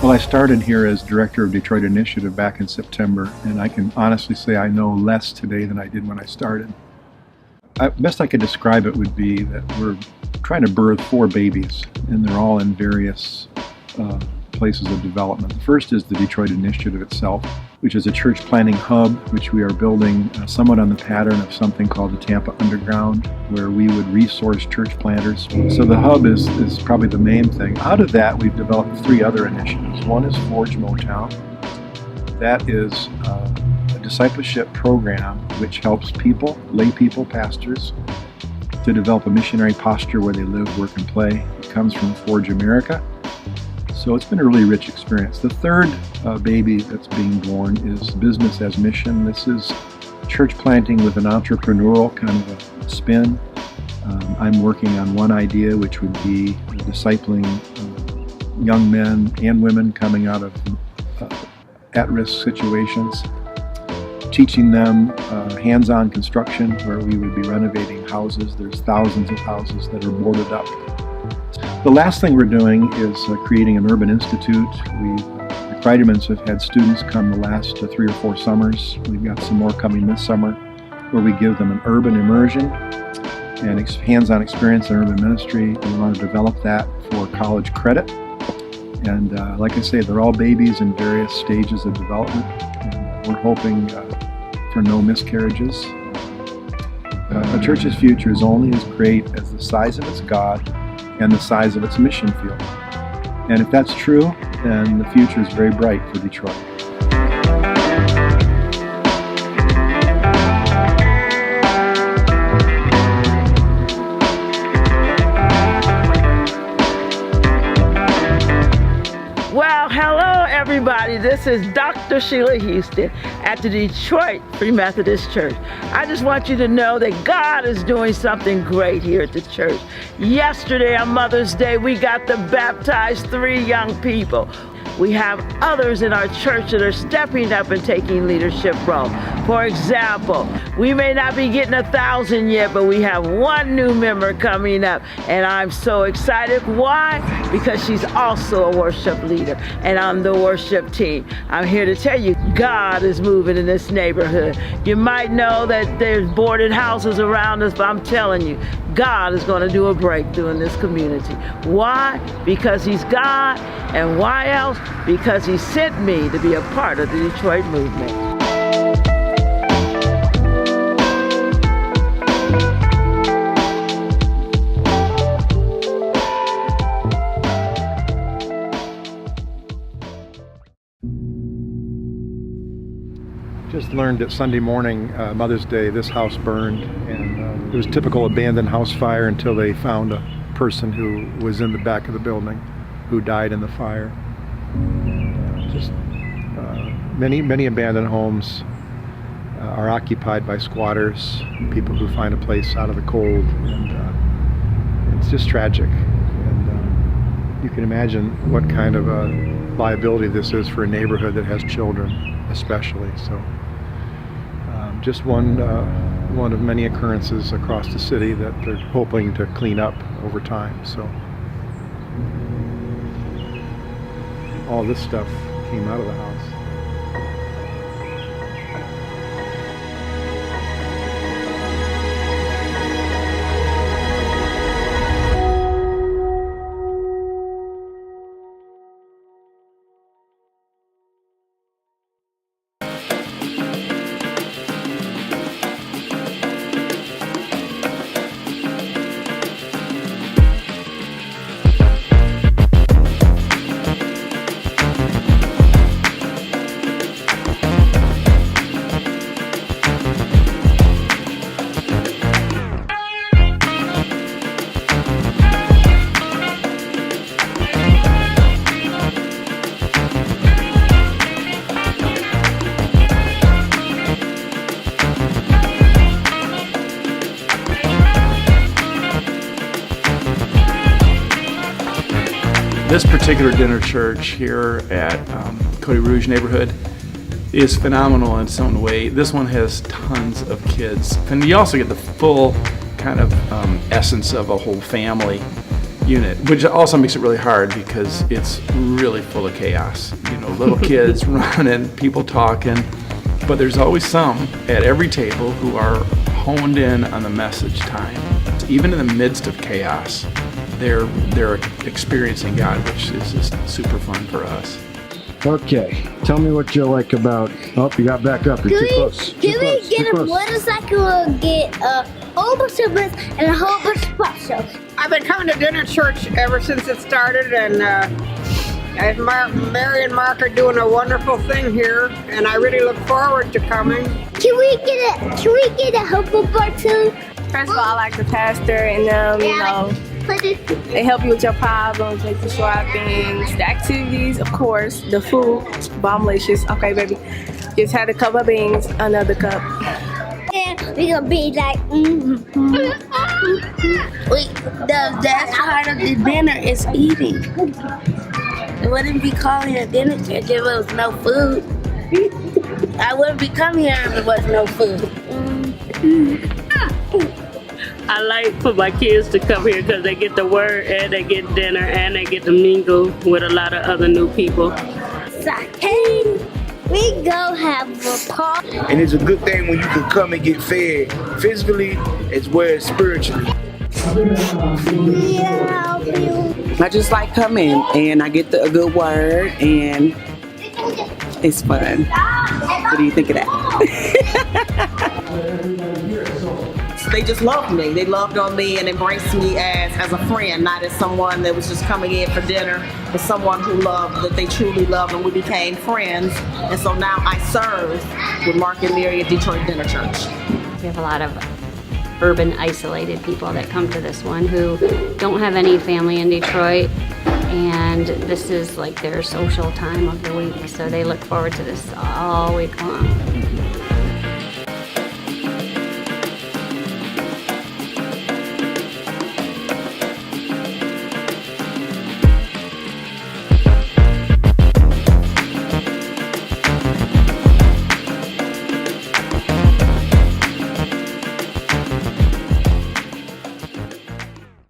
Well, I started here as director of Detroit Initiative back in September, and I can honestly say I know less today than I did when I started. Best I could describe it would be that we're trying to birth 4 babies, and they're all in various places of development. The first is the Detroit Initiative itself, which is a church planting hub, which we are building somewhat on the pattern of something called the Tampa Underground, where we would resource church planters. So the hub is probably the main thing. Out of that, we've developed 3 other initiatives. One is Forge Motown. That is a discipleship program which helps people, lay people, pastors, to develop a missionary posture where they live, work, and play. It comes from Forge America. So it's been a really rich experience. The third baby that's being born is Business as Mission. This is church planting with an entrepreneurial kind of a spin. I'm working on one idea, which would be discipling young men and women coming out of at-risk situations, teaching them hands-on construction where we would be renovating houses. There's thousands of houses that are boarded up. The last thing we're doing is creating an urban institute. The Kreidermans have had students come the last 3 or 4 summers. We've got some more coming this summer where we give them an urban immersion and hands-on experience in urban ministry. We want to develop that for college credit. And like I say, they're all babies in various stages of development. And we're hoping for no miscarriages. A church's future is only as great as the size of its God and the size of its mission field. And if that's true, then the future is very bright for Detroit. Well, hello everybody. This is Dr. Sheila Houston at the Detroit Free Methodist Church. I just want you to know that God is doing something great here at the church. Yesterday on Mother's Day, we got to baptize 3 young people. We have others in our church that are stepping up and taking leadership role. For example, we may not be getting 1,000 yet, but we have 1 new member coming up, and I'm so excited. Why? Because she's also a worship leader, and on the worship team. I'm here to tell you, God is moving in this neighborhood. You might know that there's boarded houses around us, but I'm telling you, God is going to do a breakthrough in this community. Why? Because He's God, and why else? Because He sent me to be a part of the Detroit movement. Just learned that Sunday morning, Mother's Day, this house burned, and it was typical abandoned house fire until they found a person who was in the back of the building who died in the fire. Many abandoned homes are occupied by squatters, people who find a place out of the cold, and it's just tragic. And you can imagine what kind of a liability this is for a neighborhood that has children, especially. So, just one of many occurrences across the city that they're hoping to clean up over time. So, all this stuff came out of the house. This particular dinner church here at Cody Rouge neighborhood is phenomenal in its own way. This one has tons of kids, and you also get the full kind of essence of a whole family unit, which also makes it really hard because it's really full of chaos. You know, little kids running, people talking, but there's always some at every table who are honed in on the message time. Even in the midst of chaos, they're experiencing God, which is just super fun for us. Okay, tell me what you like about. Oh, you got back up. You're too close. Can we get a motorcycle and get a whole bunch of bus and a whole bunch of specials? I've been coming to dinner church ever since it started, and as Mary and Mark are doing a wonderful thing here, and I really look forward to coming. Can we get a hobo bar too? First of all, I like the pastor and you know, they help you with your problems, make you shopping, the activities, of course, the food, bomblicious. Okay, baby, just had a cup of beans, another cup. And we gonna be like, The best part of the dinner is eating. It wouldn't be calling a dinner if there was no food. I wouldn't be coming here if there was no food. I like for my kids to come here because they get the word and they get dinner and they get to mingle with a lot of other new people. hey, we go have a party. And it's a good thing when you can come and get fed physically as well as spiritually. Yeah, I just like coming and I get a good word and it's fun. What do you think of that? They just loved me. They loved on me and embraced me as a friend, not as someone that was just coming in for dinner, but someone who loved, that they truly loved, and we became friends. And so now I serve with Mark and Mary at Detroit Dinner Church. We have a lot of urban isolated people that come to this one who don't have any family in Detroit, and this is like their social time of the week, so they look forward to this all week long.